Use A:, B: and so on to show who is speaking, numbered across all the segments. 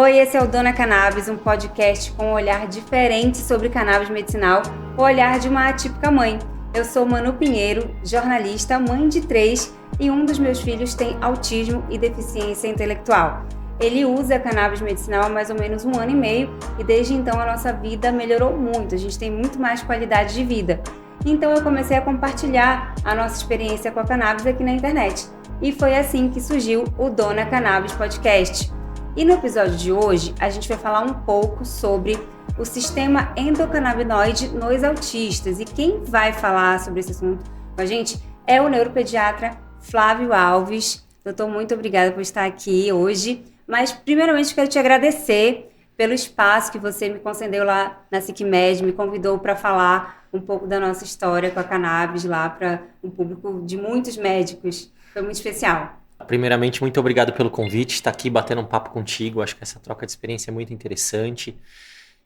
A: Oi, esse é o Dona Cannabis, um podcast com um olhar diferente sobre cannabis medicinal, o olhar de uma atípica mãe. Eu sou Manu Pinheiro, jornalista, mãe de 3 e um dos meus filhos tem autismo e deficiência intelectual. Ele usa cannabis medicinal há mais ou menos 1 ano e meio e desde então a nossa vida melhorou muito, a gente tem muito mais qualidade de vida. Então eu comecei a compartilhar a nossa experiência com a cannabis aqui na internet e foi assim que surgiu o Dona Cannabis Podcast. E no episódio de hoje, a gente vai falar um pouco sobre o sistema endocannabinoide nos autistas. E quem vai falar sobre esse assunto com a gente é o neuropediatra Flávio Alves. Doutor, muito obrigada por estar aqui hoje. Mas, primeiramente, quero te agradecer pelo espaço que você me concedeu lá na SICMED, me convidou para falar um pouco da nossa história com a cannabis lá para um público de muitos médicos. Foi muito especial.
B: Primeiramente, muito obrigado pelo convite, estar aqui batendo um papo contigo. Acho que essa troca de experiência é muito interessante.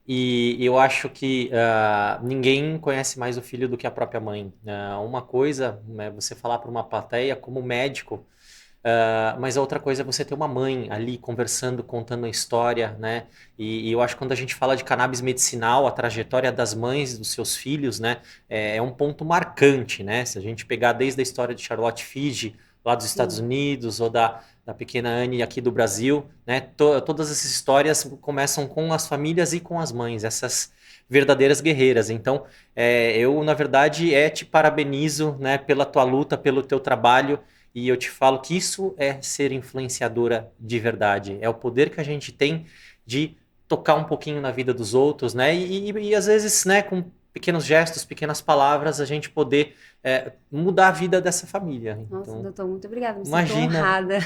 B: E eu acho que ninguém conhece mais o filho do que a própria mãe. Uma coisa é você falar para uma plateia como médico, mas a outra coisa é você ter uma mãe ali conversando, contando a história, né? E eu acho que quando a gente fala de cannabis medicinal, a trajetória das mães dos seus filhos, né, é um ponto marcante, né? Se a gente pegar desde a história de Charlotte Figi, lá dos Estados Unidos, ou da pequena Anne aqui do Brasil, né? Todas essas histórias começam com as famílias e com as mães, essas verdadeiras guerreiras. Então, eu, na verdade, te parabenizo, né, pela tua luta, pelo teu trabalho, e eu te falo que isso é ser influenciadora de verdade. É o poder que a gente tem de tocar um pouquinho na vida dos outros, né? E às vezes, né, com pequenos gestos, pequenas palavras, a gente poder mudar a vida dessa família.
A: Nossa,
B: Então,
A: doutor, muito obrigada, me sinto
B: imagina.
A: honrada.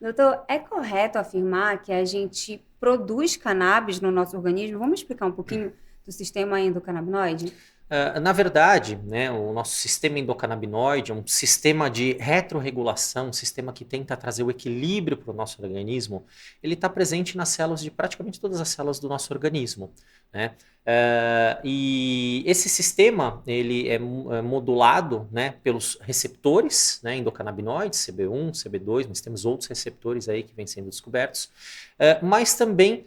A: Doutor, é correto afirmar que a gente produz cannabis no nosso organismo? Vamos explicar um pouquinho do sistema endocannabinoide?
B: Na verdade, né, o nosso sistema endocannabinoide é um sistema de retrorregulação, um sistema que tenta trazer o equilíbrio para o nosso organismo. Ele está presente nas células de praticamente todas as células do nosso organismo, né? E esse sistema ele é modulado, né, pelos receptores, né, endocannabinoides, CB1, CB2, mas temos outros receptores aí que vêm sendo descobertos, mas também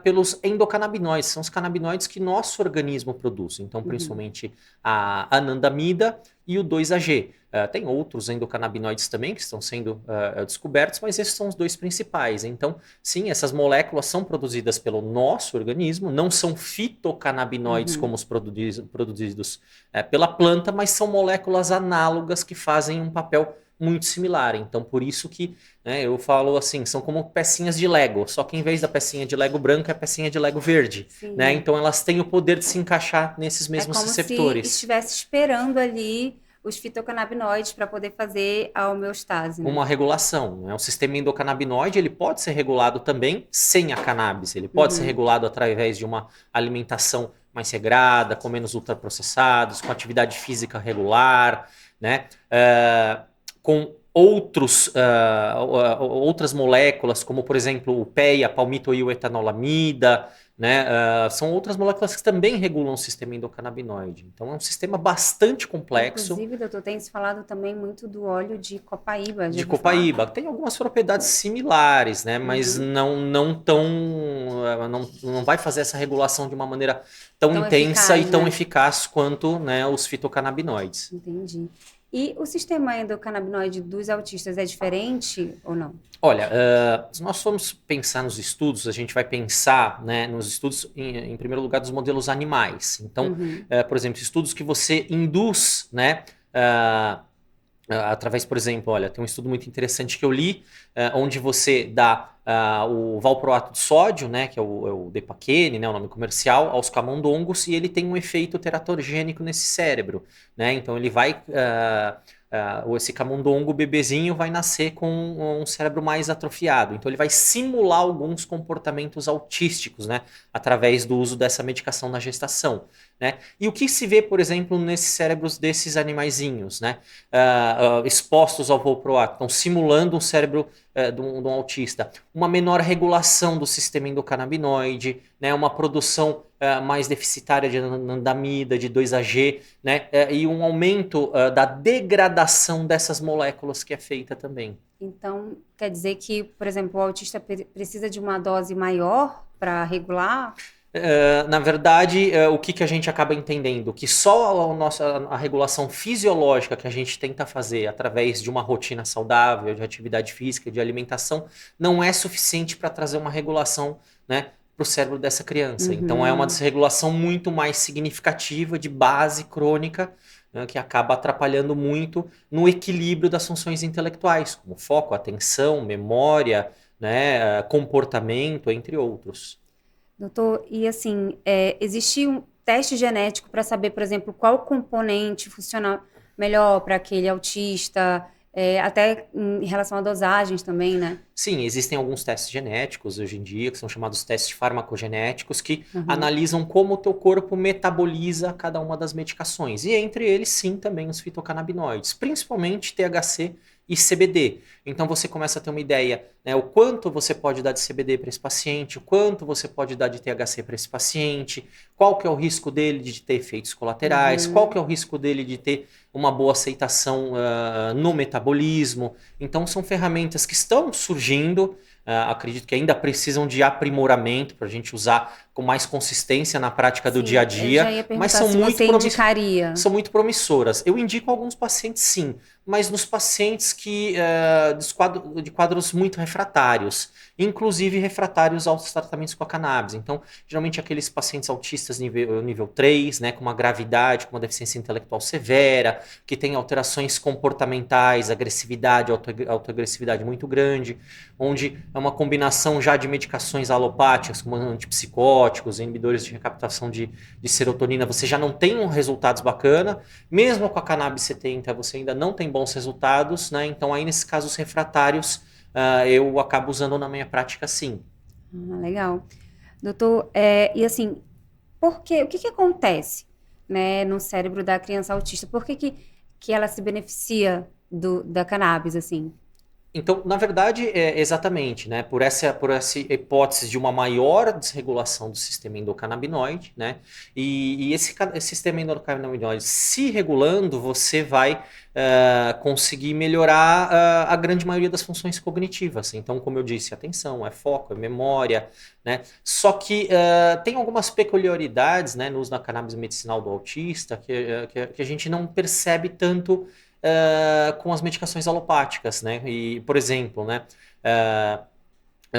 B: pelos endocannabinoides, são os canabinoides que nosso organismo produz, então principalmente a anandamida e o 2-AG. Tem outros endocannabinoides também que estão sendo descobertos, mas esses são os dois principais. Então, sim, essas moléculas são produzidas pelo nosso organismo, não são fitocannabinoides como os produzidos pela planta, mas são moléculas análogas que fazem um papel muito similar. Então, por isso que, né, eu falo assim, são como pecinhas de Lego, só que em vez da pecinha de Lego branca, é a pecinha de Lego verde. Né? Então, elas têm o poder de se encaixar nesses mesmos receptores.
A: É como se estivesse esperando ali os fitocannabinoides para poder fazer a homeostase. Né?
B: Uma regulação. Né? O sistema endocannabinoide ele pode ser regulado também sem a cannabis. Ele pode ser regulado através de uma alimentação mais regrada, com menos ultraprocessados, com atividade física regular, né? Com outras moléculas, como por exemplo o PEI, a palmitoiletanolamida, né? São outras moléculas que também regulam o sistema endocannabinoide. Então é um sistema bastante complexo.
A: Inclusive, doutor, tem se falado também muito do óleo de copaíba.
B: De copaíba. Tem algumas propriedades similares, né? Mas não vai fazer essa regulação de uma maneira tão intensa
A: eficaz,
B: e tão
A: né?
B: eficaz quanto, né, os fitocannabinoides.
A: Entendi. E o sistema endocannabinoide dos autistas é diferente ou não?
B: Olha, se nós formos pensar nos estudos, a gente vai pensar, né, nos estudos, em primeiro lugar, dos modelos animais. Então, por exemplo, estudos que você induz, né, através, por exemplo, olha, tem um estudo muito interessante que eu li, onde você dá o valproato de sódio, né, que é o Depaquene, né, o nome comercial, aos camundongos, e ele tem um efeito teratogênico nesse cérebro, né? Então ele vai esse camundongo bebezinho vai nascer com um cérebro mais atrofiado, então ele vai simular alguns comportamentos autísticos, né, através do uso dessa medicação na gestação. Né? E o que se vê, por exemplo, nesses cérebros desses animaizinhos, né? Expostos ao valproato, então simulando um cérebro de um autista, uma menor regulação do sistema endocannabinoide, né? Uma produção mais deficitária de anandamida, de 2-AG, né? E um aumento da degradação dessas moléculas que é feita também.
A: Então, quer dizer que, por exemplo, o autista precisa de uma dose maior para regular?
B: Na verdade, o que a gente acaba entendendo? Que só a regulação fisiológica que a gente tenta fazer através de uma rotina saudável, de atividade física, de alimentação, não é suficiente para trazer uma regulação, né, para o cérebro dessa criança. Então, é uma desregulação muito mais significativa, de base crônica, né, que acaba atrapalhando muito no equilíbrio das funções intelectuais, como foco, atenção, memória, né, comportamento, entre outros.
A: Doutor, e assim, existe um teste genético para saber, por exemplo, qual componente funciona melhor para aquele autista, até em relação a dosagens também, né?
B: Sim, existem alguns testes genéticos hoje em dia, que são chamados testes farmacogenéticos, que
A: Uhum.
B: analisam como o teu corpo metaboliza cada uma das medicações. E entre eles, sim, também os fitocannabinoides, principalmente THC e CBD. Então você começa a ter uma ideia, né, o quanto você pode dar de CBD para esse paciente, o quanto você pode dar de THC para esse paciente, qual que é o risco dele de ter efeitos colaterais, qual que é o risco dele de ter uma boa aceitação no metabolismo. Então são ferramentas que estão surgindo, acredito que ainda precisam de aprimoramento para a gente usar com mais consistência na prática do dia a dia,
A: eu já ia
B: mas
A: perguntar se você indicaria.
B: são muito promissoras. Eu indico alguns pacientes sim, mas nos pacientes de quadros muito refratários, inclusive refratários aos tratamentos com a cannabis. Então, geralmente aqueles pacientes autistas nível 3, né, com uma gravidade, com uma deficiência intelectual severa, que tem alterações comportamentais, agressividade, autoagressividade muito grande, onde é uma combinação já de medicações alopáticas, como antipsicóticos, inibidores de recaptação de serotonina, você já não tem resultados bacanas, mesmo com a cannabis 70 você ainda não tem bons resultados, né? Então aí nesses casos refratários eu acabo usando na minha prática sim.
A: Legal. Doutor, e assim, o que acontece, né, no cérebro da criança autista? Por que ela se beneficia da cannabis, assim?
B: Então, na verdade, exatamente, né? Por essa hipótese de uma maior desregulação do sistema endocannabinoide, né? E esse sistema endocannabinoide se regulando, você vai conseguir melhorar a grande maioria das funções cognitivas. Então, como eu disse, atenção, é foco, é memória, né? Só que tem algumas peculiaridades, né, no uso da cannabis medicinal do autista que a gente não percebe tanto com as medicações alopáticas, né? E, por exemplo, né?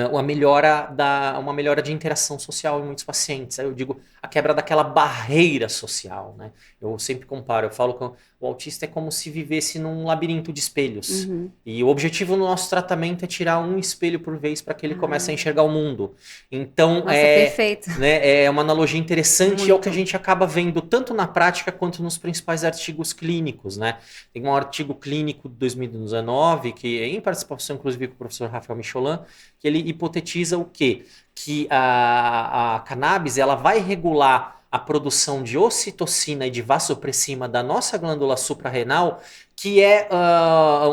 B: Uma melhora de interação social em muitos pacientes. Aí eu digo a quebra daquela barreira social, né? Eu sempre comparo, eu falo que o autista é como se vivesse num labirinto de espelhos.
A: Uhum.
B: E o objetivo do nosso tratamento é tirar um espelho por vez para que ele comece a enxergar o mundo. Então,
A: Nossa, perfeito.
B: Né, é uma analogia interessante e é o que a
A: Muito.
B: gente acaba vendo tanto na prática quanto nos principais artigos clínicos, né? Tem um artigo clínico de 2019, que em participação inclusive com o professor Rafael Michelin, que ele hipotetiza o quê? Que a cannabis ela vai regular a produção de ocitocina e de vasopressina da nossa glândula suprarrenal, que é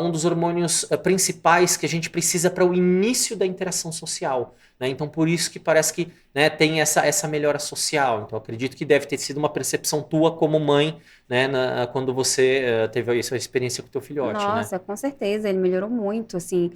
B: um dos hormônios principais que a gente precisa para o início da interação social. Né? Então, por isso que parece que, né, tem essa melhora social. Então, acredito que deve ter sido uma percepção tua como mãe, né, quando você teve essa experiência com o teu filhote.
A: Nossa, com certeza, ele melhorou muito, assim,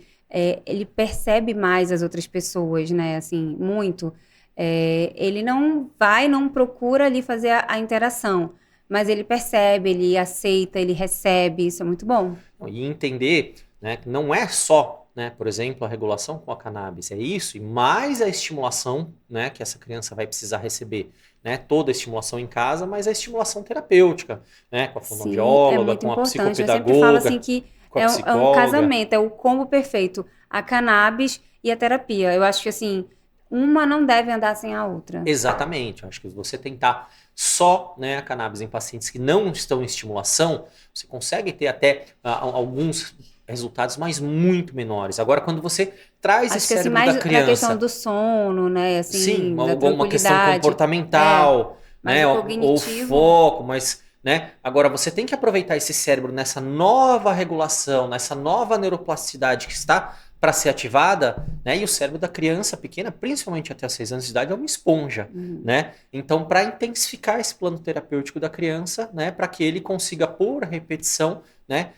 A: ele percebe mais as outras pessoas, né, assim, muito. Ele não procura ali fazer a interação, mas ele percebe, ele aceita, ele recebe, isso é muito bom.
B: E entender, né, que não é só, né, por exemplo, a regulação com a cannabis, é isso, e mais a estimulação, né, que essa criança vai precisar receber. Né, toda a estimulação em casa, mas a estimulação terapêutica, né, com a fonoaudióloga, com a
A: importante. Eu sempre falo assim
B: psicopedagoga,
A: que
B: com a
A: é um
B: psicóloga.
A: casamento, é o combo perfeito, a cannabis e a terapia. Eu acho que assim, uma não deve andar sem a outra.
B: Exatamente, eu acho que você tentar só, né, a cannabis em pacientes que não estão em estimulação, você consegue ter até alguns resultados, mas muito menores. Agora, quando você traz
A: Acho
B: esse
A: que assim,
B: cérebro
A: mais
B: da
A: da
B: criança...
A: questão do sono, né, assim,
B: Sim,
A: da
B: uma questão
A: tranquilidade.
B: comportamental,
A: Mas
B: né,
A: o
B: ou
A: cognitivo...
B: foco, mas, né, agora você tem que aproveitar esse cérebro nessa nova regulação, nessa nova neuroplasticidade que está para ser ativada, né, e o cérebro da criança pequena, principalmente até 6 anos de idade, é uma esponja, né? Então, para intensificar esse plano terapêutico da criança, né, para que ele consiga, por repetição, né,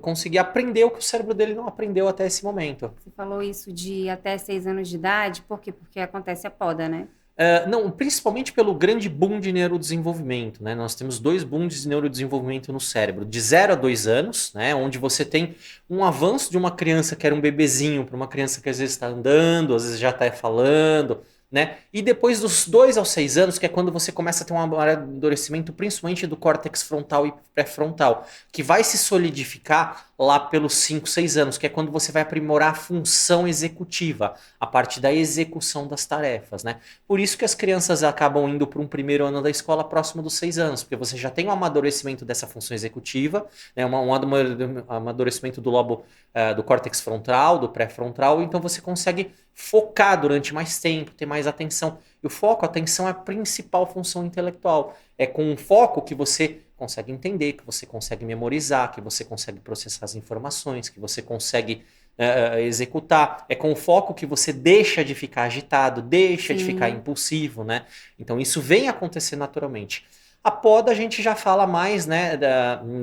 B: conseguir aprender o que o cérebro dele não aprendeu até esse momento.
A: Você falou isso de até 6 anos de idade, por quê? Porque acontece a poda, né?
B: Não, principalmente pelo grande boom de neurodesenvolvimento, né? Nós temos 2 booms de neurodesenvolvimento no cérebro, de 0 a 2 anos, né? Onde você tem um avanço de uma criança que era um bebezinho para uma criança que às vezes está andando, às vezes já está falando, né? E depois dos 2 aos 6 anos, que é quando você começa a ter um amadurecimento, principalmente do córtex frontal e pré-frontal, que vai se solidificar lá pelos 5, 6 anos, que é quando você vai aprimorar a função executiva, a parte da execução das tarefas, né? Por isso que as crianças acabam indo para um primeiro ano da escola próximo dos 6 anos, porque você já tem um amadurecimento dessa função executiva, né? Um amadurecimento do lobo do córtex frontal, do pré-frontal, então você consegue focar durante mais tempo, ter mais atenção. E o foco, a atenção é a principal função intelectual. É com o foco que você consegue entender, que você consegue memorizar, que você consegue processar as informações, que você consegue executar. É com o foco que você deixa de ficar agitado, deixa de ficar impulsivo, né? Então isso vem acontecer naturalmente. A poda a gente já fala mais, né,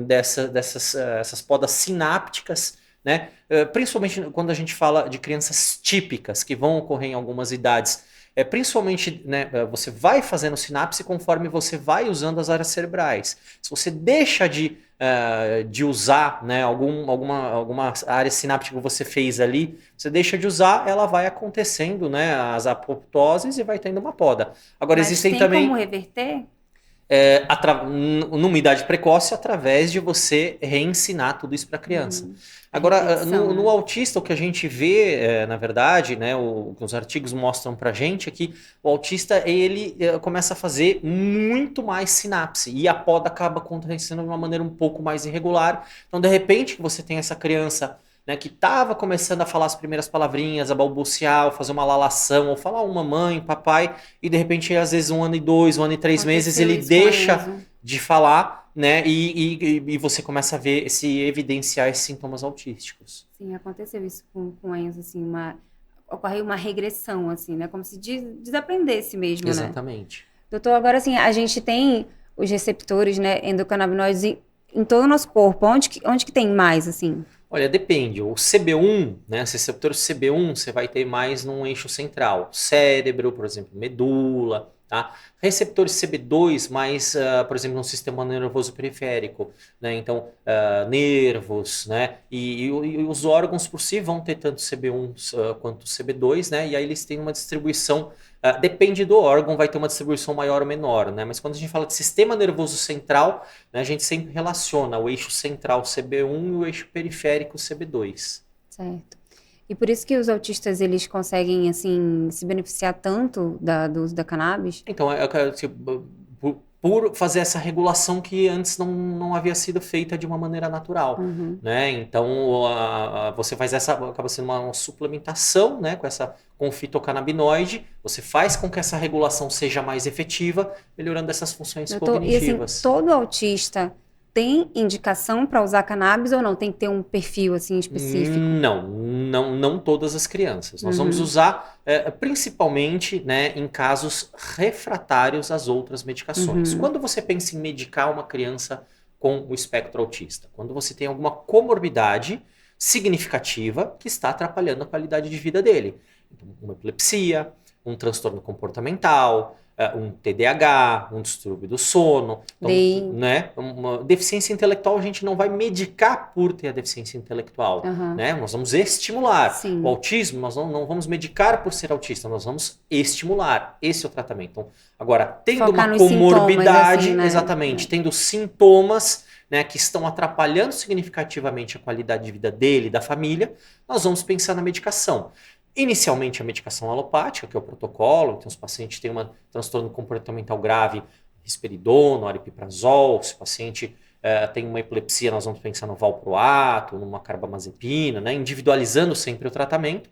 B: dessas podas sinápticas, né? Principalmente quando a gente fala de crianças típicas que vão ocorrer em algumas idades. Principalmente, né, você vai fazendo sinapse conforme você vai usando as áreas cerebrais. Se você deixa de usar, né, alguma área sináptica que você fez ali, você deixa de usar, ela vai acontecendo, né, as apoptoses e vai tendo uma poda. Agora,
A: Mas
B: existem
A: tem
B: também...
A: como reverter?
B: Numa idade precoce, através de você reensinar tudo isso para a criança. Agora, no autista, o que a gente vê, na verdade, né, o que os artigos mostram para a gente é que o autista ele começa a fazer muito mais sinapse e a poda acaba acontecendo de uma maneira um pouco mais irregular. Então, de repente, que você tem essa criança, né, que estava começando a falar as primeiras palavrinhas, a balbuciar, ou fazer uma lalação, ou falar mamãe, papai, e de repente, às vezes, 1 ano e 2, 1 ano e 3 meses, ele deixa de falar, né, e você começa a ver, evidenciar esses sintomas autísticos.
A: Sim, aconteceu isso com Enzo, assim, ocorreu uma regressão, assim, né, como se desaprendesse mesmo,
B: Exatamente.
A: Né? Doutor, agora, assim, a gente tem os receptores, né, endocannabinoides em todo o nosso corpo, onde que tem mais, assim?
B: Olha, depende. O CB1, né, os receptores CB1, você vai ter mais num eixo central. Cérebro, por exemplo, medula, tá? Receptores CB2, mais, por exemplo, no sistema nervoso periférico, né? Então, nervos, né? E os órgãos por si vão ter tanto CB1 quanto CB2, né? E aí eles têm uma distribuição, depende do órgão, vai ter uma distribuição maior ou menor, né? Mas quando a gente fala de sistema nervoso central, né, a gente sempre relaciona o eixo central CB1 e o eixo periférico CB2.
A: Certo. E por isso que os autistas, eles conseguem, assim, se beneficiar tanto do uso da cannabis?
B: Então, por fazer essa regulação que antes não havia sido feita de uma maneira natural, né? Então, você faz acaba sendo uma suplementação, né, com o fitocannabinoide, você faz com que essa regulação seja mais efetiva, melhorando essas funções cognitivas.
A: E assim, todo autista tem indicação para usar cannabis ou não? Tem que ter um perfil assim específico?
B: Não todas as crianças. Nós vamos usar principalmente, né, em casos refratários às outras medicações. Quando você pensa em medicar uma criança com o espectro autista? Quando você tem alguma comorbidade significativa que está atrapalhando a qualidade de vida dele. Então, uma epilepsia, um transtorno comportamental, um TDAH, um distúrbio do sono. Então, né, uma deficiência intelectual a gente não vai medicar por ter a deficiência intelectual. Né? Nós vamos estimular.
A: Sim.
B: O autismo, nós não vamos medicar por ser autista, nós vamos estimular. Esse é o tratamento. Então, agora, tendo
A: focar
B: uma comorbidade,
A: assim, né?
B: exatamente, tendo sintomas, né, que estão atrapalhando significativamente a qualidade de vida dele e da família, nós vamos pensar na medicação. Inicialmente a medicação alopática, que é o protocolo, então os pacientes têm um transtorno comportamental grave, risperidona, aripiprazol, se o paciente tem uma epilepsia, nós vamos pensar no valproato, numa carbamazepina, né, individualizando sempre o tratamento.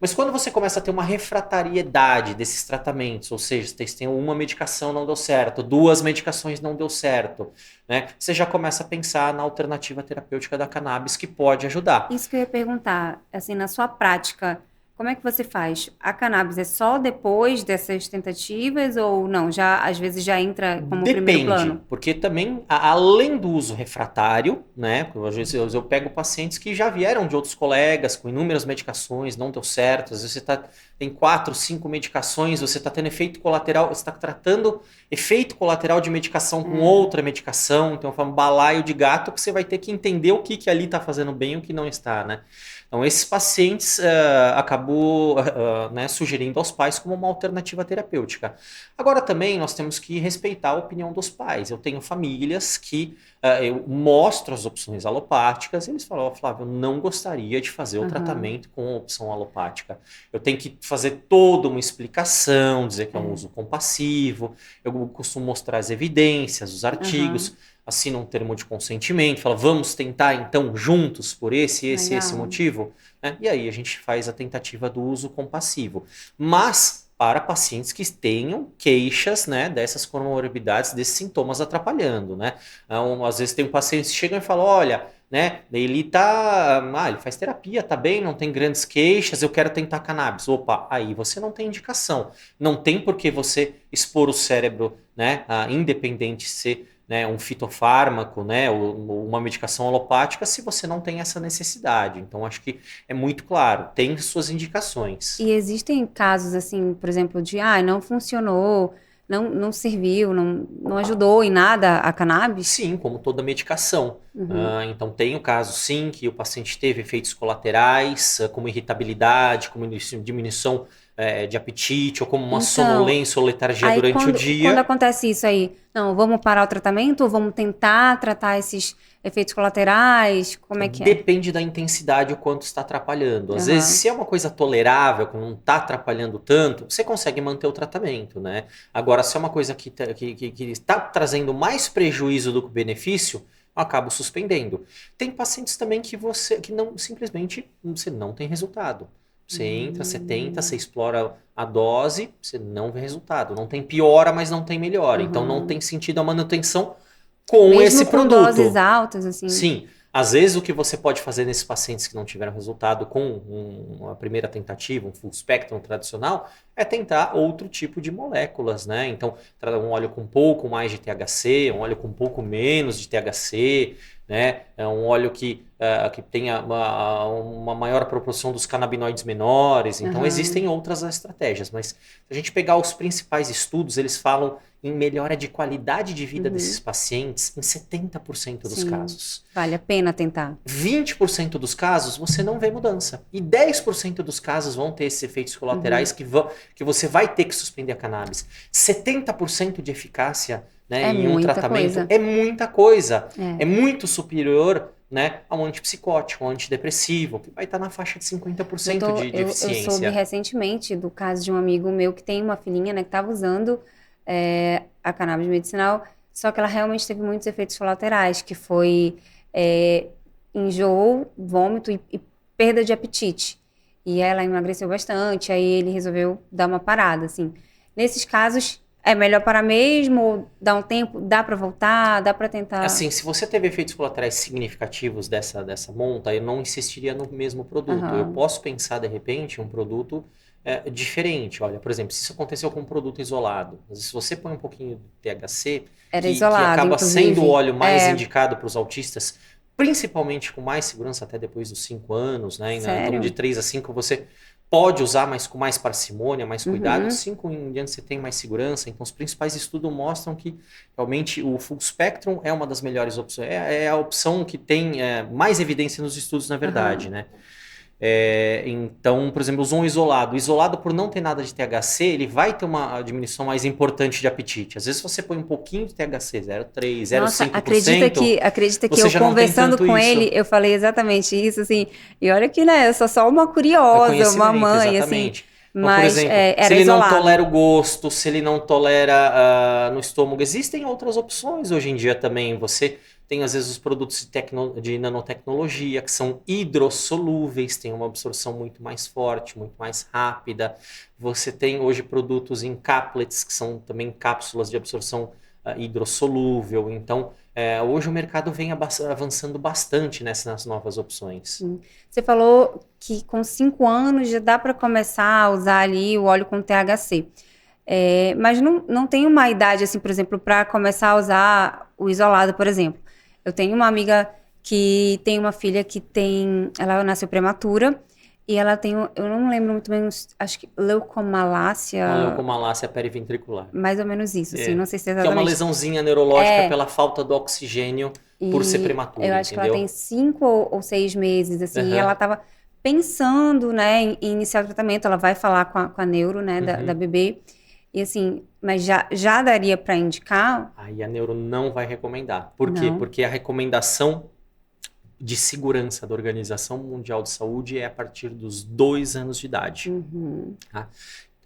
B: Mas quando você começa a ter uma refratariedade desses tratamentos, ou seja, você tem uma medicação não deu certo, 2 medicações não deu certo, né, você já começa a pensar na alternativa terapêutica da cannabis que pode ajudar.
A: Isso que eu ia perguntar, assim, na sua prática, como é que você faz? A cannabis é só depois dessas tentativas ou não? Já às vezes já entra como primeiro
B: Depende,
A: plano?
B: porque também, além do uso refratário, né? Às vezes eu pego pacientes que já vieram de outros colegas com inúmeras medicações, não deu certo. Às vezes tem 4, 5 medicações, você está tendo efeito colateral, você está tratando efeito colateral de medicação com outra medicação. Então, eu falo balaio de gato que você vai ter que entender o que ali está fazendo bem e o que não está, né? Então, esses pacientes acabou né, sugerindo aos pais como uma alternativa terapêutica. Agora também nós temos que respeitar a opinião dos pais. Eu tenho famílias que eu mostro as opções alopáticas e eles falam, oh, Flávio, eu não gostaria de fazer o tratamento com a opção alopática. Eu tenho que fazer toda uma explicação, dizer que é um uso compassivo, eu costumo mostrar as evidências, os artigos, assino um termo de consentimento, falo, vamos tentar então juntos por esse motivo, né? E aí a gente faz a tentativa do uso compassivo. Mas para pacientes que tenham queixas, né, dessas comorbidades, desses sintomas atrapalhando, né? Então, às vezes tem um paciente que chega e fala, olha, né, ele ele faz terapia, tá bem, não tem grandes queixas, eu quero tentar cannabis. Opa, aí você não tem indicação. Não tem por que você expor o cérebro, né, independente de ser, né, um fitofármaco, né, ou uma medicação alopática, se você não tem essa necessidade. Então, acho que é muito claro, tem suas indicações.
A: E existem casos, assim, por exemplo, de, não funcionou, não serviu, não ajudou em nada a cannabis?
B: Sim, como toda medicação. Então, tem o caso, sim, que o paciente teve efeitos colaterais, como irritabilidade, como diminuição de apetite, ou como uma sonolência ou letargia
A: aí
B: durante o
A: quando
B: dia.
A: acontece isso aí, não, vamos parar o tratamento ou vamos tentar tratar esses efeitos colaterais? Como é que é?
B: Depende da intensidade o quanto está atrapalhando. Às vezes, se é uma coisa tolerável, que não está atrapalhando tanto, você consegue manter o tratamento, né? Agora, se é uma coisa que está trazendo mais prejuízo do que benefício, eu acabo suspendendo. Tem pacientes também que não simplesmente você não tem resultado. Você entra, você tenta, você explora a dose, você não vê resultado. Não tem piora, mas não tem melhora. Então não tem sentido a manutenção com
A: Mesmo
B: esse
A: com
B: produto.
A: doses altas, assim?
B: Sim. Às vezes o que você pode fazer nesses pacientes que não tiveram resultado com uma primeira tentativa, um full spectrum tradicional, é tentar outro tipo de moléculas, né? Então, um óleo com um pouco mais de THC, um óleo com um pouco menos de THC, né? É um óleo que tenha uma maior proporção dos canabinoides menores. Então, existem outras estratégias, mas se a gente pegar os principais estudos, eles falam em melhora de qualidade de vida desses pacientes em 70% dos casos.
A: Vale a pena tentar.
B: 20% dos casos você não vê mudança. E 10% dos casos vão ter esses efeitos colaterais que você vai ter que suspender a cannabis. 70% de eficácia, né, em um tratamento é muita coisa. É muito superior, né, a um antipsicótico, a um antidepressivo, que vai estar na faixa de 50% de eficiência.
A: Eu soube recentemente do caso de um amigo meu que tem uma filhinha, né, que estava usando a cannabis medicinal, só que ela realmente teve muitos efeitos colaterais, que foi enjoo, vômito e perda de apetite. E ela emagreceu bastante, aí ele resolveu dar uma parada, assim. Nesses casos, é melhor parar mesmo, ou dar um tempo, dá para voltar, dá para tentar...
B: Assim, se você teve efeitos colaterais significativos dessa monta, eu não insistiria no mesmo produto. Eu posso pensar, de repente, um produto diferente. Olha, por exemplo, se isso aconteceu com um produto isolado, se você põe um pouquinho de THC, que acaba sendo o óleo mais indicado para os autistas, principalmente com mais segurança até depois dos 5 anos, né? Então, de 3 a 5 você pode usar, mas com mais parcimônia, mais cuidado. 5 em diante você tem mais segurança. Então, os principais estudos mostram que realmente o full spectrum é uma das melhores opções. É a opção que tem mais evidência nos estudos, na verdade, né? Então, por exemplo, usou um isolado. O isolado, por não ter nada de THC, ele vai ter uma diminuição mais importante de apetite. Às vezes, você põe um pouquinho de THC, 0,3%, 0,5%. Nossa,
A: acredita que eu conversando com ele, eu falei exatamente isso, assim. E olha que, né, eu sou só uma curiosa, uma mãe,
B: exatamente.
A: assim.
B: Então,
A: mas,
B: por exemplo, se ele não tolera o gosto, se ele não tolera no estômago, existem outras opções hoje em dia também. Você tem, às vezes, os produtos de nanotecnologia, que são hidrossolúveis, tem uma absorção muito mais forte, muito mais rápida. Você tem hoje produtos em caplets, que são também cápsulas de absorção hidrossolúvel. Então, Hoje o mercado vem avançando bastante nessas novas opções.
A: Você falou que com 5 anos já dá para começar a usar ali o óleo com THC. Mas não tem uma idade, assim, por exemplo, para começar a usar o isolado, por exemplo. Eu tenho uma amiga que tem uma filha ela nasceu prematura e ela tem, eu não lembro muito bem, acho que leucomalácia.
B: Uma leucomalácia periventricular.
A: Mais ou menos isso, assim, não sei se é
B: Que é
A: exatamente.
B: uma lesãozinha neurológica pela falta do oxigênio por ser prematura,
A: eu acho
B: entendeu?
A: que ela tem 5 ou 6 meses, assim, e ela estava pensando, né, em iniciar o tratamento. Ela vai falar com a neuro, né, da bebê. E assim, mas já daria para indicar?
B: Aí a neuro não vai recomendar. Por quê?
A: Não.
B: Porque a recomendação de segurança da Organização Mundial de Saúde é a partir dos 2 anos de idade. Tá?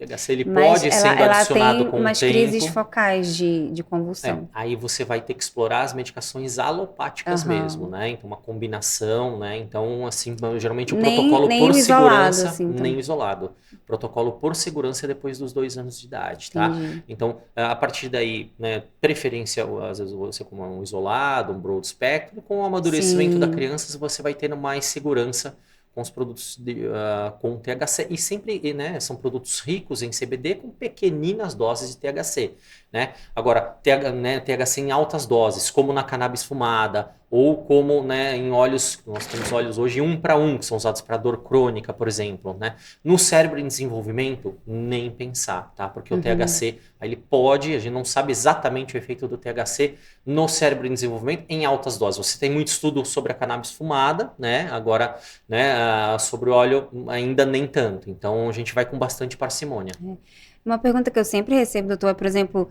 B: O THC ele pode sendo adicionado com o tempo.
A: Umas crises focais de convulsão.
B: Aí você vai ter que explorar as medicações alopáticas mesmo, né? Então, uma combinação, né? Então, assim, geralmente o protocolo por segurança,
A: assim, então.
B: nem isolado. Protocolo por segurança é depois dos 2 anos de idade, tá? Então, a partir daí, né, preferência, às vezes você com um isolado, um broad spectrum, com o amadurecimento da criança, você vai tendo mais segurança com os produtos com THC, e sempre, né, são produtos ricos em CBD com pequeninas doses de THC, né? Agora, THC em altas doses, como na cannabis fumada, ou como, né, em óleos, nós temos óleos hoje 1:1, que são usados para dor crônica, por exemplo, né? No cérebro em desenvolvimento, nem pensar, tá? Porque o THC, ele pode, a gente não sabe exatamente o efeito do THC no cérebro em desenvolvimento em altas doses. Você tem muito estudo sobre a cannabis fumada, né? Agora, né, sobre o óleo ainda nem tanto. Então, a gente vai com bastante parcimônia.
A: Uma pergunta que eu sempre recebo, doutor, é, por exemplo,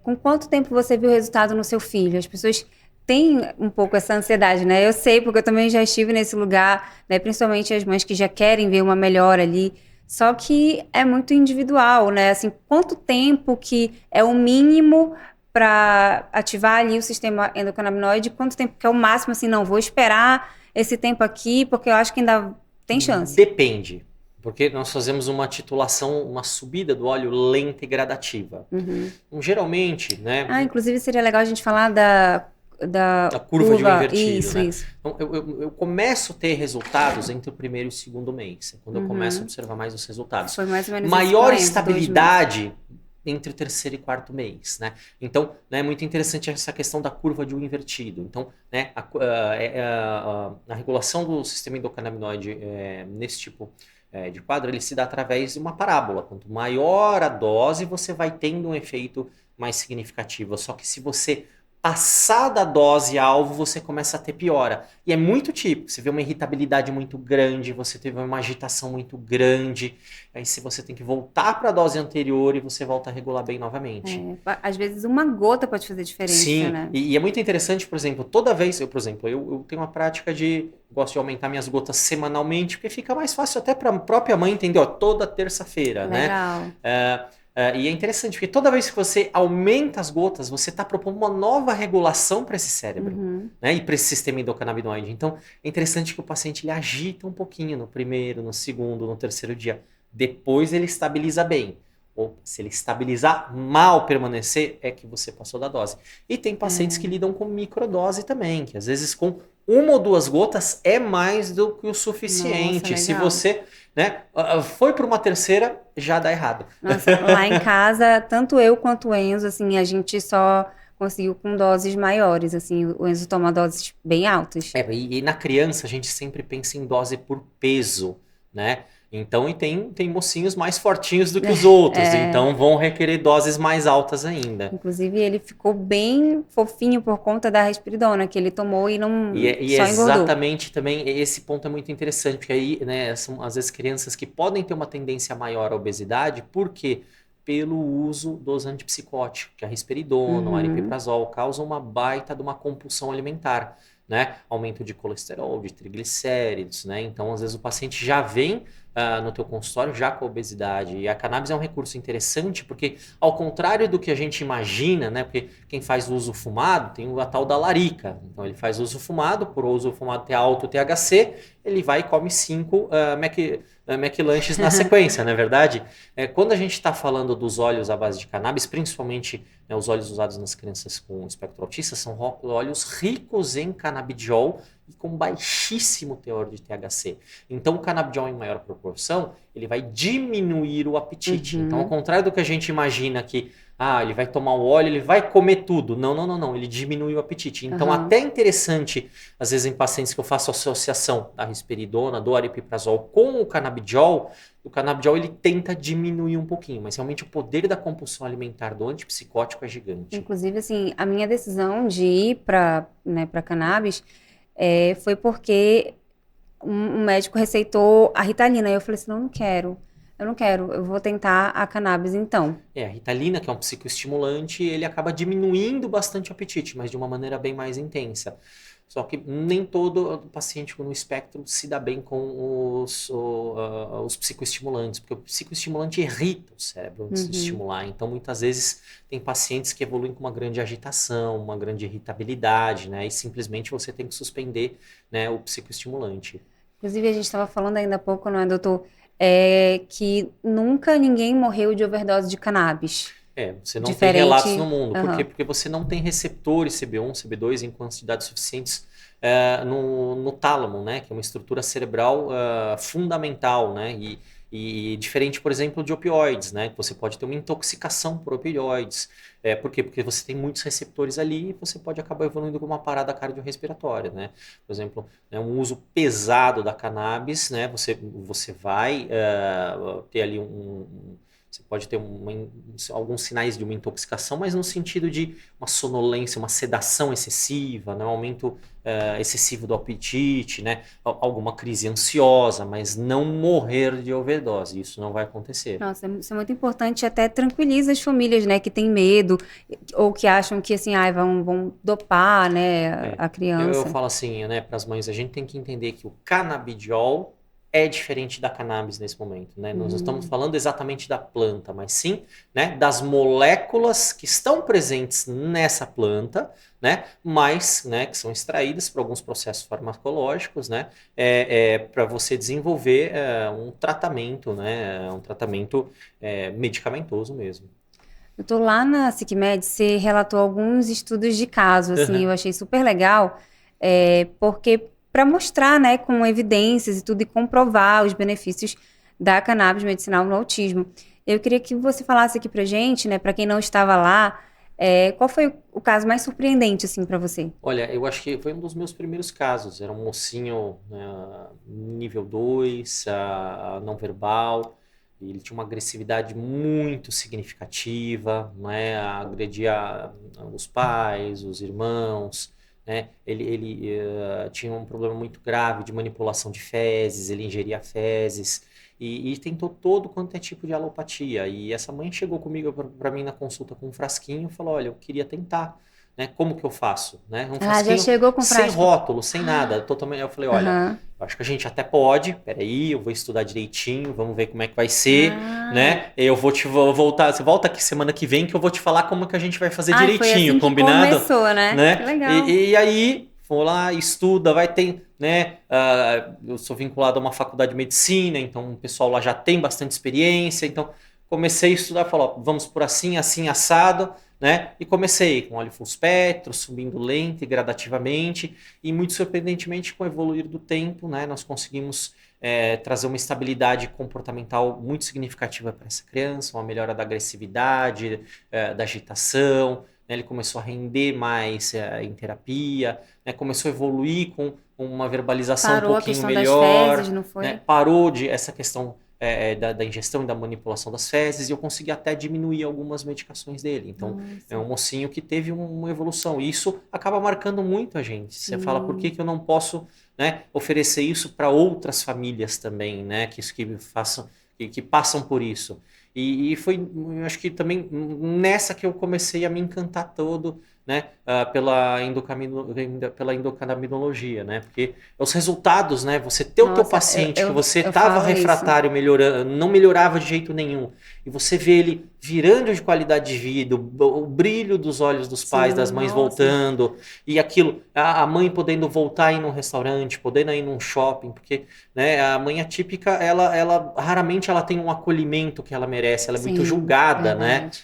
A: com quanto tempo você viu o resultado no seu filho? As pessoas têm um pouco essa ansiedade, né? Eu sei, porque eu também já estive nesse lugar, né? Principalmente as mães que já querem ver uma melhora ali. Só que é muito individual, né? Assim, quanto tempo que é o mínimo para ativar ali o sistema endocannabinoide? Quanto tempo que é o máximo, assim, não, vou esperar esse tempo aqui, porque eu acho que ainda tem chance.
B: Depende. Porque nós fazemos uma titulação, uma subida do óleo lenta e gradativa. Então, geralmente, né?
A: Inclusive seria legal a gente falar da
B: curva de um invertido,
A: isso,
B: né?
A: Isso.
B: Então, eu começo a ter resultados entre o primeiro e o segundo mês. É quando eu começo a observar mais os resultados.
A: Foi mais ou menos
B: maior estabilidade entre o terceiro e quarto mês, né? Então, né, é muito interessante essa questão da curva de um invertido. Então, né, a regulação do sistema endocannabinoide nesse tipo de quadro, ele se dá através de uma parábola. Quanto maior a dose, você vai tendo um efeito mais significativo. Só que se você passar da dose alvo, você começa a ter piora. E é muito típico. Você vê uma irritabilidade muito grande, você teve uma agitação muito grande. Aí se você tem que voltar para a dose anterior e você volta a regular bem novamente.
A: Às vezes uma gota pode fazer diferença,
B: Sim,
A: né?
B: E é muito interessante, por exemplo, toda vez, eu tenho uma prática gosto de aumentar minhas gotas semanalmente, porque fica mais fácil até para a própria mãe entender, toda terça-feira, né? E é interessante, porque toda vez que você aumenta as gotas, você está propondo uma nova regulação para esse cérebro, né? E para esse sistema endocannabinoide. Então, é interessante que o paciente ele agita um pouquinho no primeiro, no segundo, no terceiro dia. Depois ele estabiliza bem. Ou se ele estabilizar, mal permanecer, é que você passou da dose. E tem pacientes que lidam com microdose também, que às vezes com 1 ou 2 gotas é mais do que o suficiente.
A: Nossa,
B: se você, né, foi para uma terceira, já dá errado.
A: Nossa, lá em casa, tanto eu quanto o Enzo, assim, a gente só conseguiu com doses maiores, assim, o Enzo toma doses bem altas.
B: E na criança a gente sempre pensa em dose por peso, né? Então, e tem mocinhos mais fortinhos do que os outros, então vão requerer doses mais altas ainda.
A: Inclusive, ele ficou bem fofinho por conta da risperidona que ele tomou e não só engordou.
B: Exatamente também, esse ponto é muito interessante, porque aí, né, são às vezes crianças que podem ter uma tendência maior à obesidade, por quê? Pelo uso dos antipsicóticos, que a risperidona, o aripiprazol, causam uma baita de uma compulsão alimentar, né? Aumento de colesterol, de triglicéridos, né? Então, às vezes o paciente já vem no teu consultório já com a obesidade. E a cannabis é um recurso interessante porque, ao contrário do que a gente imagina, né? Porque quem faz uso fumado tem a tal da larica. Então ele faz uso fumado, por uso fumado ter alto THC, ele vai e come 5 McLanches na sequência, não é verdade? Quando a gente está falando dos óleos à base de cannabis, principalmente, né, os óleos usados nas crianças com espectro autista, são óleos ricos em canabidiol e com baixíssimo teor de THC. Então, o canabidiol em maior proporção, ele vai diminuir o apetite. Então, ao contrário do que a gente imagina que ele vai tomar o óleo, ele vai comer tudo. Não, não, não, não. Ele diminui o apetite. Então, até é interessante, às vezes em pacientes que eu faço associação da risperidona, do aripiprazol com o canabidiol ele tenta diminuir um pouquinho, mas realmente o poder da compulsão alimentar do antipsicótico é gigante.
A: Inclusive, assim, a minha decisão de ir para cannabis foi porque um médico receitou a Ritalina. E eu falei assim, não quero. Eu não quero, eu vou tentar a cannabis então.
B: A Ritalina, que é um psicoestimulante, ele acaba diminuindo bastante o apetite, mas de uma maneira bem mais intensa. Só que nem todo paciente no espectro se dá bem com os psicoestimulantes, porque o psicoestimulante irrita o cérebro antes de estimular. Então, muitas vezes, tem pacientes que evoluem com uma grande agitação, uma grande irritabilidade, né? E simplesmente você tem que suspender, né, o psicoestimulante.
A: Inclusive, a gente estava falando ainda há pouco, não é, doutor? Que nunca ninguém morreu de overdose de cannabis.
B: Você não tem relatos no mundo. Por quê? Porque você não tem receptores CB1, CB2 em quantidades suficientes no tálamo, né? Que é uma estrutura cerebral fundamental, né? E diferente, por exemplo, de opioides, né? Você pode ter uma intoxicação por opioides. Por quê? Porque você tem muitos receptores ali e você pode acabar evoluindo com uma parada cardiorrespiratória, né? Por exemplo, um uso pesado da cannabis, né? Você vai ter ali você pode ter alguns sinais de uma intoxicação, mas no sentido de uma sonolência, uma sedação excessiva, né? Um aumento excessivo do apetite, né? Alguma crise ansiosa, mas não morrer de overdose. Isso não vai acontecer.
A: Nossa, isso é muito importante, até tranquiliza as famílias, né? Que têm medo ou que acham que assim, vão dopar, né, a criança.
B: Eu falo assim, né, para as mães, a gente tem que entender que o canabidiol é diferente da cannabis nesse momento, né? Nós não estamos falando exatamente da planta, mas sim, né, das moléculas que estão presentes nessa planta, né, mas, né, que são extraídas por alguns processos farmacológicos, né, para você desenvolver um tratamento, né, um tratamento medicamentoso mesmo.
A: Eu tô lá na SICMED, você relatou alguns estudos de caso, assim, eu achei super legal, porque para mostrar, né, com evidências e tudo, e comprovar os benefícios da cannabis medicinal no autismo. Eu queria que você falasse aqui pra gente, né, para quem não estava lá, qual foi o caso mais surpreendente, assim, para você?
B: Olha, eu acho que foi um dos meus primeiros casos. Era um mocinho nível 2, não verbal. Ele tinha uma agressividade muito significativa, né? Agredia os pais, os irmãos, né? Ele tinha um problema muito grave de manipulação de fezes, ele ingeria fezes e tentou todo quanto é tipo de alopatia. E essa mãe chegou comigo para mim na consulta com um frasquinho e falou: olha, eu queria tentar. Né? Como que eu faço? Né? Um frasquinho
A: já chegou com
B: sem
A: frasco.
B: rótulo, sem nada. Totalmente. Eu falei: olha, eu acho que a gente até pode. Peraí, eu vou estudar direitinho, vamos ver como é que vai ser, né? Eu vou voltar. Você volta aqui semana que vem que eu vou te falar como que a gente vai fazer direitinho,
A: foi assim
B: combinado?
A: Que começou, né? Que legal.
B: E aí, vou lá, estuda, vai ter, né? Eu sou vinculado a uma faculdade de medicina, então o pessoal lá já tem bastante experiência, então comecei a estudar, falou, vamos por assim, assim, assado, né? E comecei com óleo full espectro, subindo lento e gradativamente, e muito surpreendentemente, com o evoluir do tempo, né, nós conseguimos trazer uma estabilidade comportamental muito significativa para essa criança, uma melhora da agressividade, da agitação, né? Ele começou a render mais em terapia, né? Começou a evoluir com uma verbalização um pouquinho melhor.
A: Parou a questão das fezes, não foi?
B: Né? Parou de essa questão da ingestão e da manipulação das fezes, e eu consegui até diminuir algumas medicações dele. Então, é um mocinho que teve uma evolução. E isso acaba marcando muito a gente. Você fala, por que eu não posso, né, oferecer isso para outras famílias também, né, que passam por isso? E foi, eu acho que também nessa que eu comecei a me encantar todo né, pela endocrinologia, né? Porque os resultados, né? Você ter o teu
A: Nossa,
B: paciente que você
A: eu
B: estava
A: falo isso.
B: refratário, melhorando, não melhorava de jeito nenhum, e você vê ele virando de qualidade de vida, o brilho dos olhos dos pais,
A: Sim,
B: das mães
A: nossa.
B: voltando, e aquilo, a mãe podendo voltar a ir num restaurante, podendo ir num shopping, porque, né, a mãe atípica, ela raramente ela tem um acolhimento que ela merece, ela é muito
A: Sim,
B: julgada, né?
A: verdade.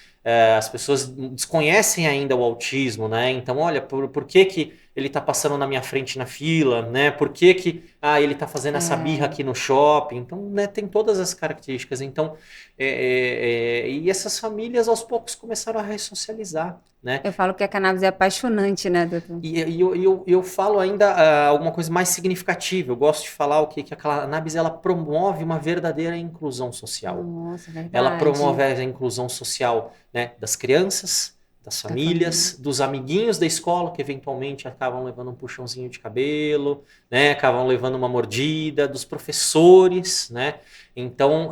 B: As pessoas desconhecem ainda o autismo, né? Então, olha, por que que ele está passando na minha frente na fila, né? Por que que ele está fazendo essa birra
A: É,
B: aqui no shopping? Então, né, tem todas as características. Então, e essas famílias aos poucos começaram a ressocializar, né?
A: eu falo que a cannabis é apaixonante, né, doutor?
B: E eu falo ainda alguma coisa mais significativa. Eu gosto de falar que a cannabis ela promove uma verdadeira inclusão social.
A: Nossa,
B: Ela promove
A: verdade.
B: a inclusão social, né, das crianças, das
A: Da família.
B: famílias, dos amiguinhos da escola que eventualmente acabam levando um puxãozinho de cabelo, né, acabam levando uma mordida, dos professores, né? Então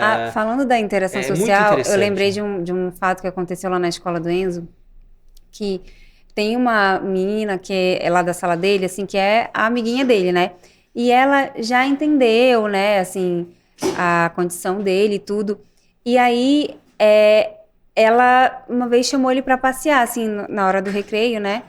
A: Ah, falando da interação
B: é muito
A: social, eu
B: interessante.
A: lembrei de um fato que aconteceu lá na escola do Enzo, que tem uma menina que é lá da sala dele, assim, que é a amiguinha dele, né? E ela já entendeu, né, assim, a condição dele e tudo. E aí, ela uma vez chamou ele para passear, assim, na hora do recreio, né?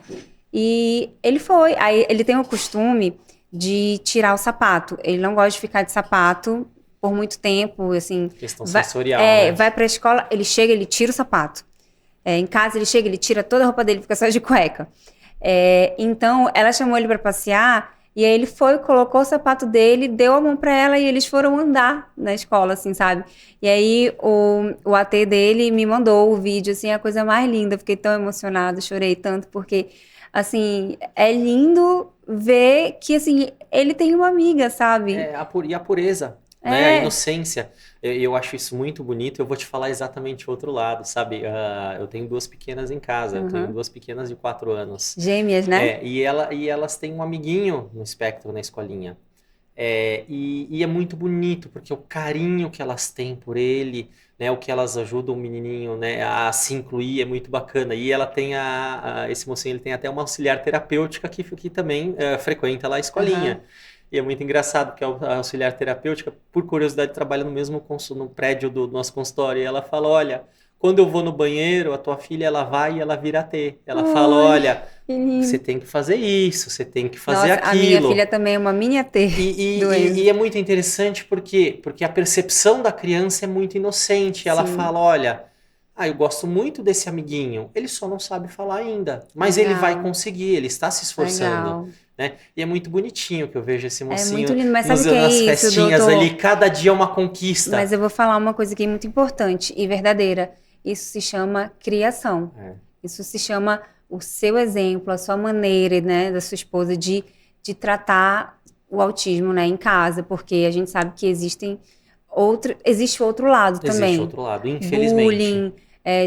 A: E ele foi. Aí ele tem o costume de tirar o sapato. Ele não gosta de ficar de sapato por muito tempo, assim.
B: Questão
A: Vai,
B: sensorial, né?
A: vai pra escola, ele chega, ele tira o sapato. Em casa ele chega, ele tira toda a roupa dele, fica só de cueca. Então ela chamou ele para passear e aí ele foi, colocou o sapato dele, deu a mão para ela e eles foram andar na escola, assim, sabe? E aí o AT dele me mandou o vídeo, assim, a coisa mais linda. Eu fiquei tão emocionada, chorei tanto porque, assim, é lindo ver que, assim, ele tem uma amiga, sabe?
B: E a pureza, né? A
A: É.
B: inocência. Eu acho isso muito bonito. Eu vou te falar exatamente o outro lado, sabe? Eu tenho duas pequenas em casa. Eu tenho
A: Uhum.
B: duas pequenas de 4 anos.
A: Gêmeas, né?
B: E elas têm um amiguinho no espectro na escolinha. E é muito bonito, porque o carinho que elas têm por ele, né, o que elas ajudam o menininho, né, a se incluir é muito bacana. E ela tem esse mocinho, ele tem até uma auxiliar terapêutica que também frequenta lá a
A: Aham.
B: escolinha. E é muito engraçado, porque a auxiliar terapêutica, por curiosidade, trabalha no mesmo no prédio do nosso consultório. E ela fala, olha, quando eu vou no banheiro, a tua filha, ela vai e ela vira T. Ela fala,
A: Ai,
B: olha,
A: que
B: você
A: lindo.
B: tem que fazer isso, você tem que fazer
A: Nossa, a minha filha
B: aquilo.
A: também é uma mini AT
B: E,
A: do
B: e- e-
A: Enzo.
B: e é muito interessante porque a percepção da criança é muito inocente. Ela
A: Sim,
B: fala: Olha, eu gosto muito desse amiguinho, ele só não sabe falar ainda, mas ele vai
A: legal,
B: conseguir, ele está se esforçando.
A: legal.
B: Né? E é muito bonitinho que eu vejo esse
A: É muito
B: mocinho
A: lindo, mas sabe o que é
B: nas
A: isso,
B: festinhas
A: doutor?
B: ali, cada dia uma
A: Mas
B: conquista.
A: eu vou falar uma coisa aqui muito importante e verdadeira. Isso se chama criação.
B: É,
A: Isso se chama o seu exemplo, a sua maneira, né, da sua esposa de tratar o autismo, né, em casa, porque a gente sabe que existe outro lado
B: existe
A: também.
B: outro lado, infelizmente.
A: Bullying,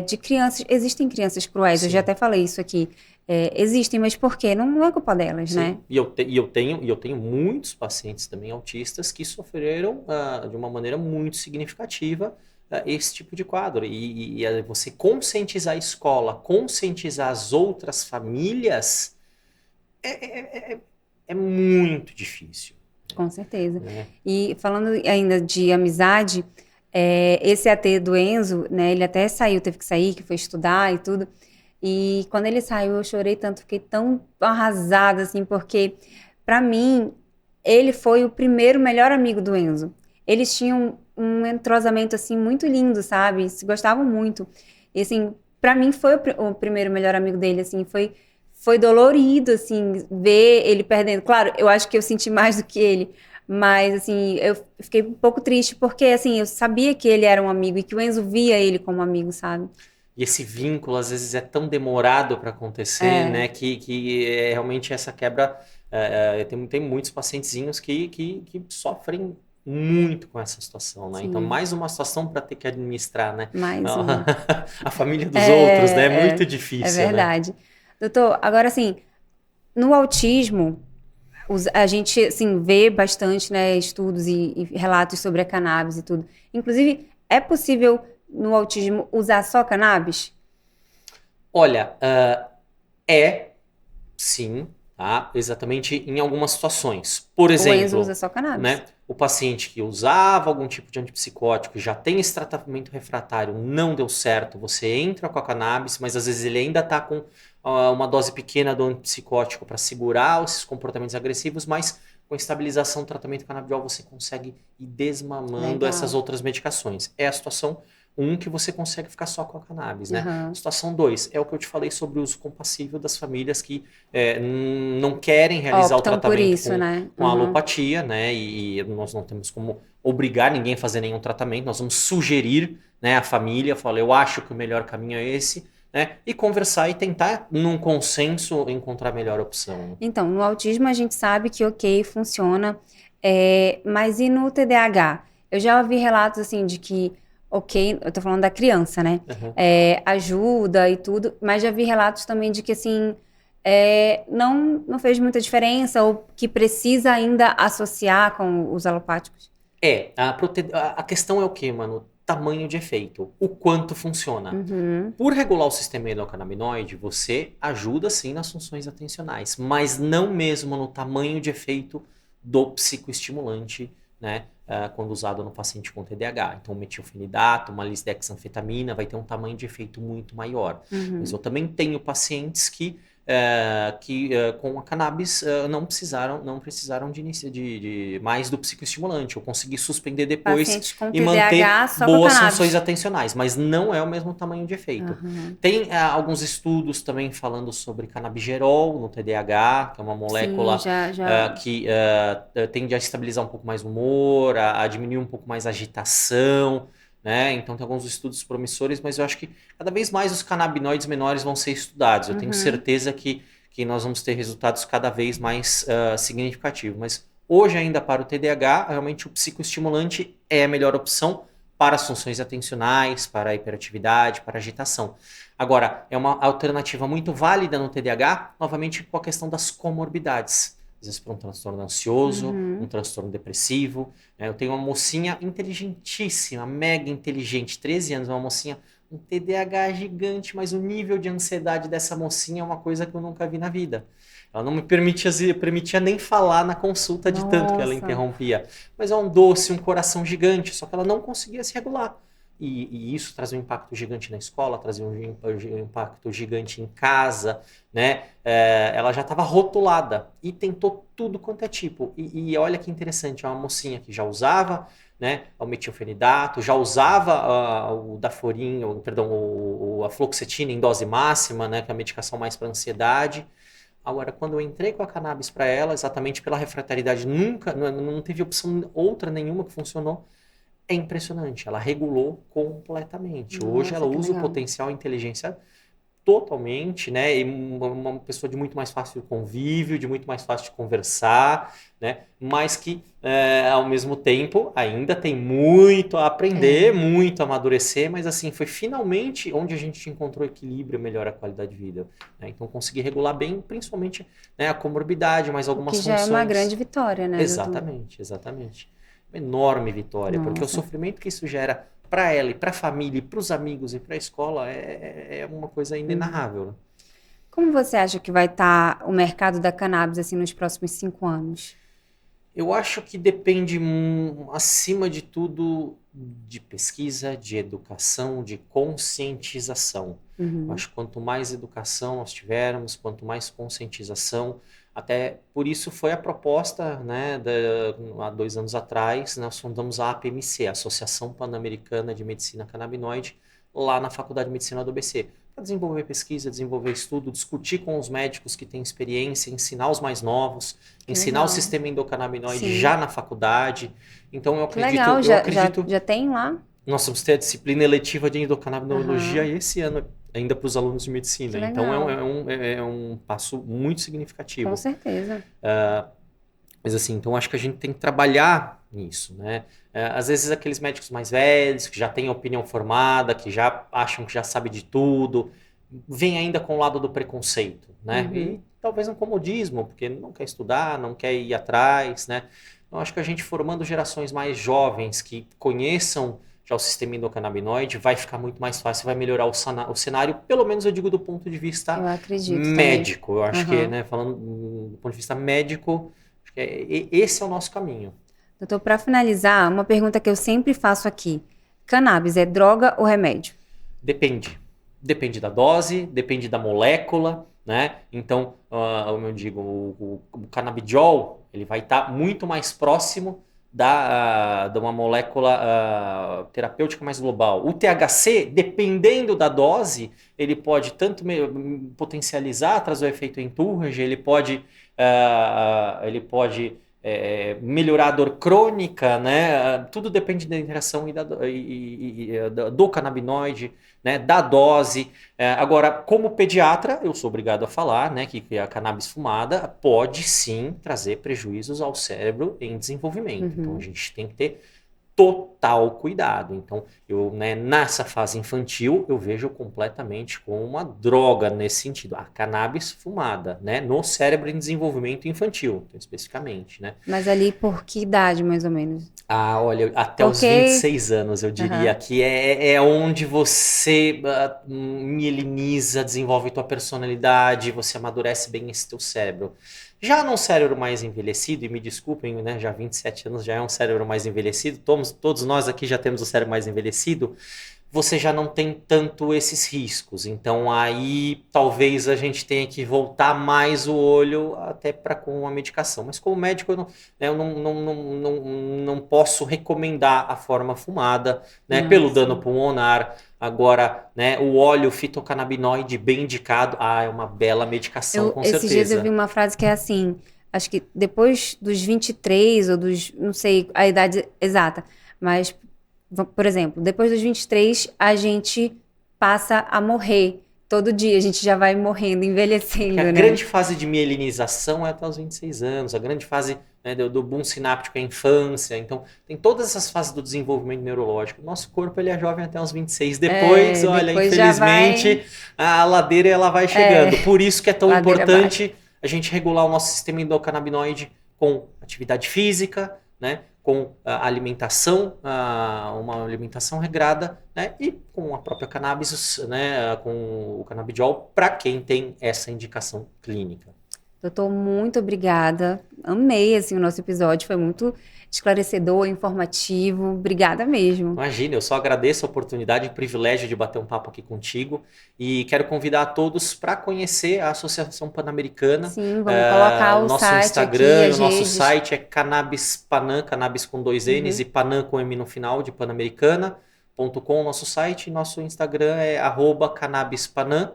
A: de crianças, existem crianças cruéis, eu já
B: Sim.
A: até falei isso aqui. Existem, mas por quê? Não, não é culpa delas, né?
B: Sim, e eu tenho muitos pacientes também autistas que sofreram de uma maneira muito significativa esse tipo de quadro. E você conscientizar a escola, conscientizar as outras famílias é muito difícil,
A: Com certeza.
B: né?
A: E falando ainda de amizade, esse AT do Enzo, né, ele até saiu, teve que sair, que foi estudar e tudo. E quando ele saiu, eu chorei tanto, fiquei tão arrasada, assim, porque, pra mim, ele foi o primeiro melhor amigo do Enzo. Eles tinham um entrosamento, assim, muito lindo, sabe? Se gostavam muito. E, assim, pra mim, foi o primeiro melhor amigo dele, assim, foi dolorido, assim, ver ele perdendo. Claro, eu acho que eu senti mais do que ele, mas, assim, eu fiquei um pouco triste, porque, assim, eu sabia que ele era um amigo e que o Enzo via ele como amigo, sabe?
B: E esse vínculo, às vezes, é tão demorado para acontecer,
A: É,
B: né? Que realmente essa quebra. Tem muitos pacientezinhos que sofrem muito com essa situação, né? Então,
A: sim,
B: mais uma situação para ter que administrar, né?
A: mais uma.
B: A família dos outros, né? É
A: É,
B: muito
A: é
B: difícil, né?
A: verdade. Doutor, agora, assim, no autismo, a gente, assim, vê bastante, né, estudos e relatos sobre a cannabis e tudo. Inclusive, é possível, no autismo, usar só cannabis?
B: Olha, sim, tá? Exatamente em algumas situações. Por
A: O Enzo
B: exemplo,
A: usa só cannabis.
B: né? O paciente que usava algum tipo de antipsicótico, já tem esse tratamento refratário, não deu certo, você entra com a cannabis, mas às vezes ele ainda está com uma dose pequena do antipsicótico para segurar esses comportamentos agressivos, mas com a estabilização do tratamento canabidiol você consegue ir desmamando essas
A: Legal.
B: outras medicações. É a situação que você consegue ficar só com a cannabis, né?
A: Aham.
B: Situação 2 é o que eu te falei sobre o uso compassível das famílias que não querem realizar o
A: Optam por
B: tratamento
A: isso, né?
B: com a alopatia, né? E nós não temos como obrigar ninguém a fazer nenhum tratamento, nós vamos sugerir, né, a família, falar, eu acho que o melhor caminho é esse, né? E conversar e tentar, num consenso, encontrar a melhor opção.
A: Então, no autismo a gente sabe que ok, funciona, mas e no TDAH? Eu já ouvi relatos assim de que, ok, eu tô falando da criança, né?
B: Uhum.
A: Ajuda e tudo, mas já vi relatos também de que assim, não fez muita diferença ou que precisa ainda associar com os alopáticos.
B: A questão é o quê, mano? Tamanho de efeito, o quanto funciona.
A: Uhum.
B: Por regular o sistema endocannabinoide, você ajuda sim nas funções atencionais, mas não mesmo no tamanho de efeito do psicoestimulante, né? Quando usado no paciente com TDAH. Então, metilfenidato, uma lisdexanfetamina vai ter um tamanho de efeito muito maior. Mas eu também tenho pacientes que com a cannabis não precisaram de mais do psicoestimulante. Eu consegui suspender depois
A: Pacientes com
B: e manter
A: TDAH só com
B: boas funções
A: cannabis.
B: atencionais, mas não é o mesmo tamanho de efeito.
A: Aham.
B: Tem alguns estudos também falando sobre canabigerol no TDAH, que é uma
A: Sim,
B: molécula
A: já.
B: que tende a estabilizar um pouco mais o humor, a diminuir um pouco mais a agitação, né? Então tem alguns estudos promissores, mas eu acho que cada vez mais os canabinoides menores vão ser estudados. Eu tenho
A: Uhum.
B: certeza que nós vamos ter resultados cada vez mais significativos. Mas hoje ainda para o TDAH, realmente o psicoestimulante é a melhor opção para as funções atencionais, para a hiperatividade, para a agitação. Agora, é uma alternativa muito válida no TDAH, novamente com a questão das comorbidades. Às vezes para um transtorno ansioso, um
A: Uhum.
B: transtorno depressivo. Eu tenho uma mocinha inteligentíssima, mega inteligente, 13 anos, uma mocinha, um TDAH gigante, mas o nível de ansiedade dessa mocinha é uma coisa que eu nunca vi na vida. Ela não me permitia nem falar na consulta de tanto que ela
A: Nossa.
B: interrompia. Mas é um doce, um coração gigante, só que ela não conseguia se regular. E isso trazia um impacto gigante na escola, trazia um impacto gigante em casa, né? Ela já estava rotulada e tentou tudo quanto é tipo. E olha que interessante, é uma mocinha que já usava, né, o metilfenidato, já usava o Daforin, perdão, a fluoxetina em dose máxima, né, que é a medicação mais para ansiedade. Agora, quando eu entrei com a cannabis para ela, exatamente pela refratariedade, nunca, não teve opção outra nenhuma que funcionou. É impressionante, ela regulou completamente. Hoje ela
A: Nossa, que
B: usa o
A: legal.
B: potencial inteligência totalmente, né? E uma pessoa de muito mais fácil convívio, de muito mais fácil de conversar, né? Mas que, ao mesmo tempo, ainda tem muito a aprender,
A: É.
B: muito a amadurecer, mas assim, foi finalmente onde a gente encontrou equilíbrio, melhora a qualidade de vida, né? Então, consegui regular bem, principalmente, né, a comorbidade, mas
A: O que
B: algumas
A: já é uma
B: funções.
A: grande vitória, né, doutor?
B: Exatamente, exatamente. Uma enorme vitória, porque o
A: Nossa.
B: sofrimento que isso gera para ela e para a família, e para os amigos e para a escola é uma coisa
A: Uhum.
B: inenarrável, né?
A: Como você acha que vai estar o mercado da cannabis assim nos próximos 5 anos?
B: Eu acho que depende, acima de tudo, de pesquisa, de educação, de conscientização. Eu
A: Uhum.
B: acho que quanto mais educação nós tivermos, quanto mais conscientização, até por isso foi a proposta, né, há 2 anos atrás, nós fundamos a APMC, a Associação Pan-Americana de Medicina Canabinoide, lá na Faculdade de Medicina do ABC, para desenvolver pesquisa, desenvolver estudo, discutir com os médicos que têm experiência, ensinar os mais novos,
A: Que
B: ensinar o
A: legal.
B: sistema endocannabinoide
A: Sim.
B: já na faculdade. Então
A: Que legal.
B: eu
A: Já,
B: acredito,
A: já tem lá?
B: nós vamos ter a disciplina eletiva de endocannabinologia
A: Aham.
B: esse ano, ainda para os alunos de
A: Que
B: medicina. Então
A: legal.
B: é um passo muito
A: Com
B: significativo.
A: certeza.
B: Mas assim, então acho que a gente tem que trabalhar nisso, né? Às vezes aqueles médicos mais velhos, que já têm opinião formada, que já acham que já sabe de tudo, vem ainda com o lado do preconceito, né?
A: Uhum.
B: E talvez um comodismo, porque não quer estudar, não quer ir atrás, né? Então acho que a gente formando gerações mais jovens que conheçam já o sistema endocannabinoide, vai ficar muito mais fácil, vai melhorar o cenário, pelo menos eu digo do ponto de vista
A: Eu acredito
B: médico. Eu acho que,
A: Aham.
B: né, falando do ponto de vista médico, acho que esse é o nosso caminho.
A: Doutor, para finalizar, uma pergunta que eu sempre faço aqui. Cannabis é droga ou remédio?
B: Depende. Depende da dose, depende da molécula, né? Então, como eu digo, o canabidiol, ele vai estar muito mais próximo de uma molécula terapêutica mais global. O THC, dependendo da dose, ele pode tanto potencializar, trazer o efeito entourage, melhorar a dor crônica, né? Tudo depende da interação do canabinoide, né? Da dose. Agora, como pediatra, eu sou obrigado a falar, né, que a cannabis fumada pode sim trazer prejuízos ao cérebro em desenvolvimento. Então, a gente tem que ter total cuidado. Então, né, nessa fase infantil, eu vejo completamente como uma droga nesse sentido. A cannabis fumada, né, no cérebro em desenvolvimento infantil, então, especificamente, né?
A: Mas ali por que idade, mais ou menos?
B: Olha, até os 26 anos, eu diria que é onde você mieliniza, desenvolve tua personalidade, você amadurece bem esse teu cérebro. Já num cérebro mais envelhecido, e me desculpem, né, já 27 anos já é um cérebro mais envelhecido, todos nós aqui já temos o cérebro mais envelhecido, você já não tem tanto esses riscos. Então aí talvez a gente tenha que voltar mais o olho até para com a medicação. Mas como médico eu não posso recomendar a forma fumada, né, pelo dano pulmonar. Agora, né, o óleo fitocannabinoide bem indicado, é uma bela medicação, com certeza.
A: Esses dias eu vi uma frase que é assim, acho que depois dos 23 ou não sei a idade exata, mas, por exemplo, depois dos 23 a gente passa a morrer. Todo dia a gente já vai morrendo, envelhecendo,
B: que a
A: né?
B: grande fase de mielinização é até os 26 anos, a grande fase, né, do boom sináptico é a infância, então tem todas essas fases do desenvolvimento neurológico. Nosso corpo ele é jovem até os 26, depois, olha,
A: depois
B: infelizmente, a ladeira ela vai chegando. Por isso que é tão importante a gente regular o nosso sistema endocannabinoide com atividade física, né, com a alimentação, uma alimentação regrada, né, e com a própria cannabis, né, com o canabidiol, para quem tem essa indicação clínica.
A: Doutor, muito obrigada. Amei assim, o nosso episódio, foi muito esclarecedor, informativo. Obrigada mesmo.
B: Imagina, eu só agradeço a oportunidade e o privilégio de bater um papo aqui contigo e quero convidar a todos para conhecer a Associação Pan-Americana.
A: Sim, vamos colocar o
B: nosso
A: site
B: Instagram,
A: aqui,
B: o nosso
A: redes.
B: site é Cannabis Panam, cannabis com 2 N's e Panam com M no final, de panamericana.com, nosso site. Nosso Instagram é @cannabispanam.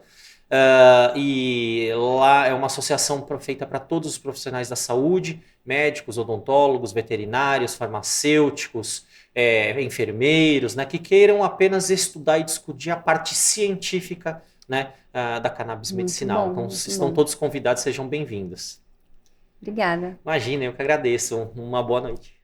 B: E lá é uma associação feita para todos os profissionais da saúde, médicos, odontólogos, veterinários, farmacêuticos, enfermeiros, né, que queiram apenas estudar e discutir a parte científica, né, da cannabis medicinal. Então, estão todos convidados, sejam bem-vindos.
A: Obrigada.
B: Imagina, eu que agradeço. Uma boa noite.